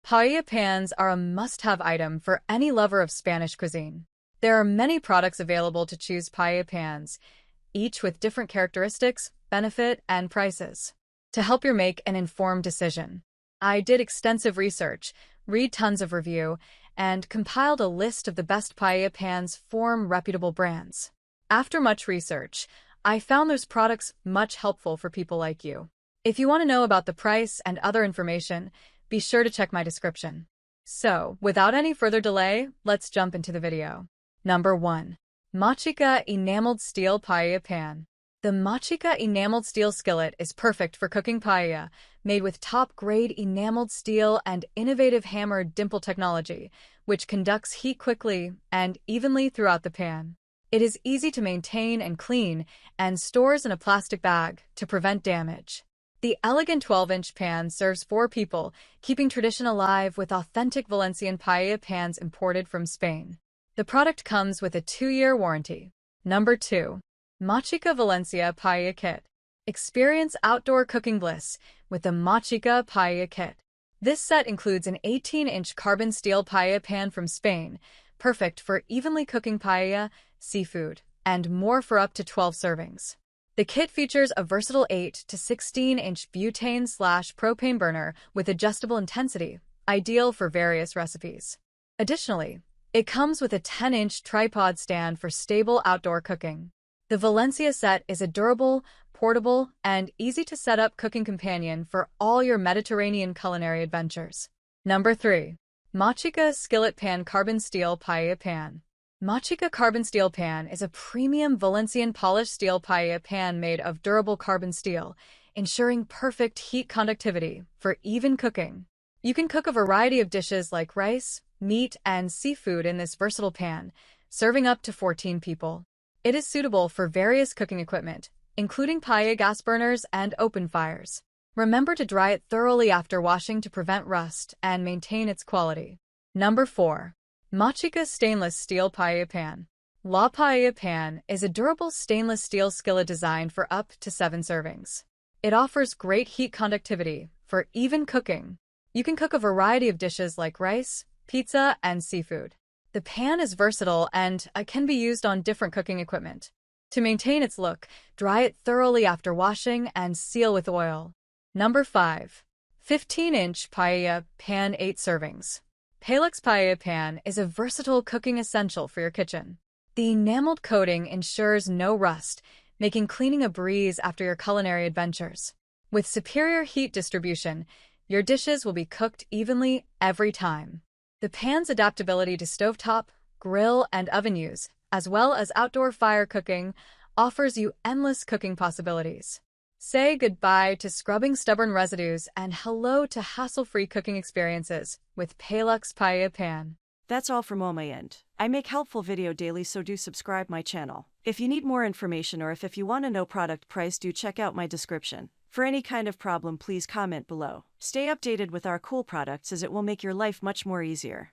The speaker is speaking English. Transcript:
Paella pans are a must-have item for any lover of Spanish cuisine. There are many products available to choose paella pans, each with different characteristics, benefit, and prices. To help you make an informed decision, I did extensive research, read tons of review, and compiled a list of the best paella pans from reputable brands. After much research, I found those products much helpful for people like you. If you want to know about the price and other information, be sure to check my description. So, without any further delay, let's jump into the video. Number 1. Machica Enameled Steel Paella Pan. The Machica Enameled Steel Skillet is perfect for cooking paella, made with top-grade enameled steel and innovative hammered dimple technology, which conducts heat quickly and evenly throughout the pan. It is easy to maintain and clean, and stores in a plastic bag to prevent damage. The elegant 12-inch pan serves 4 people, keeping tradition alive with authentic Valencian paella pans imported from Spain. The product comes with a 2-year warranty. Number 2. Machica Valencia Paella Kit. Experience outdoor cooking bliss with the Machica Paella Kit. This set includes an 18-inch carbon steel paella pan from Spain, perfect for evenly cooking paella, seafood, and more for up to 12 servings. The kit features a versatile 8 to 16-inch butane/propane burner with adjustable intensity, ideal for various recipes. Additionally, it comes with a 10-inch tripod stand for stable outdoor cooking. The Valencia set is a durable, portable, and easy-to-set-up cooking companion for all your Mediterranean culinary adventures. Number 3. Machica Skillet Pan Carbon Steel Paella Pan. Machica Carbon Steel Pan is a premium Valencian polished steel paella pan made of durable carbon steel, ensuring perfect heat conductivity for even cooking. You can cook a variety of dishes like rice, meat, and seafood in this versatile pan, serving up to 14 people. It is suitable for various cooking equipment, including paella gas burners and open fires. Remember to dry it thoroughly after washing to prevent rust and maintain its quality. Number 4. Machica Stainless Steel Paella Pan. La Paella Pan is a durable stainless steel skillet designed for up to 7 servings. It offers great heat conductivity for even cooking. You can cook a variety of dishes like rice, pizza, and seafood. The pan is versatile and can be used on different cooking equipment. To maintain its look, dry it thoroughly after washing and seal with oil. Number 5. 15-inch Paella Pan 8 servings. Paella Paella Pan is a versatile cooking essential for your kitchen. The enameled coating ensures no rust, making cleaning a breeze after your culinary adventures. With superior heat distribution, your dishes will be cooked evenly every time. The pan's adaptability to stovetop, grill, and oven use, as well as outdoor fire cooking, offers you endless cooking possibilities. Say goodbye to scrubbing stubborn residues and hello to hassle-free cooking experiences with Paella Paella Pan. That's all from my end. I make helpful video daily, so do subscribe my channel. If you need more information or if you want to know product price, do check out my description. For any kind of problem, please comment below. Stay updated with our cool products as it will make your life much more easier.